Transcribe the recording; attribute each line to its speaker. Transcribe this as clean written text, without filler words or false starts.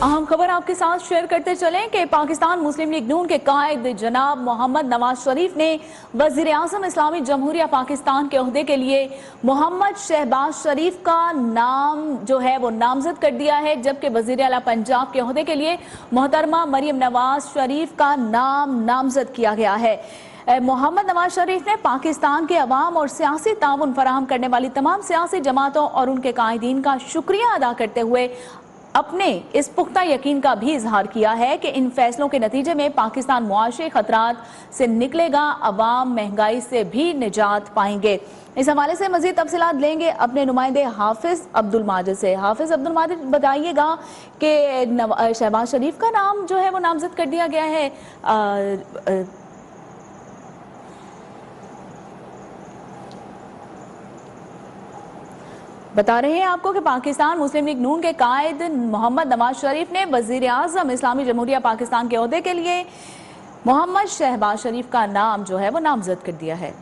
Speaker 1: अहम खबर आपके साथ शेयर करते चलें कि पाकिस्तान मुस्लिम लीग नून के कायद जनाब मोहम्मद नवाज शरीफ ने वज़ीर आज़म इस्लामी जमहूरिया पाकिस्तान के ओहदे के लिए मोहम्मद शहबाज शरीफ का नाम जो है वो नामजद कर दिया है, जबकि वज़ीर आला पंजाब के ओहदे के लिए मोहतरमा मरियम नवाज शरीफ का नाम नामजद किया गया है। मोहम्मद नवाज शरीफ ने पाकिस्तान के अवाम और सियासी ताउन फराहम करने वाली तमाम सियासी जमातों और उनके कायदीन का शुक्रिया अदा करते हुए अपने इस पुख्ता यकीन का भी इजहार किया है कि इन फैसलों के नतीजे में पाकिस्तान मुआशी खतरात से निकलेगा, अवाम महंगाई से भी निजात पाएंगे। इस हवाले से मजीद तफसीलात लेंगे अपने नुमाइंदे हाफिज अब्दुल माजिद से। हाफिज अब्दुल माजिद, बताइएगा कि शहबाज शरीफ का नाम जो है वो नामजद कर दिया गया है। बता रहे हैं आपको कि पाकिस्तान मुस्लिम लीग नून के कायद मोहम्मद नवाज शरीफ ने वज़ीर आज़म इस्लामी जमहूरिया पाकिस्तान के ओहदे के लिए मोहम्मद शहबाज शरीफ का नाम जो है वो नामजद कर दिया है।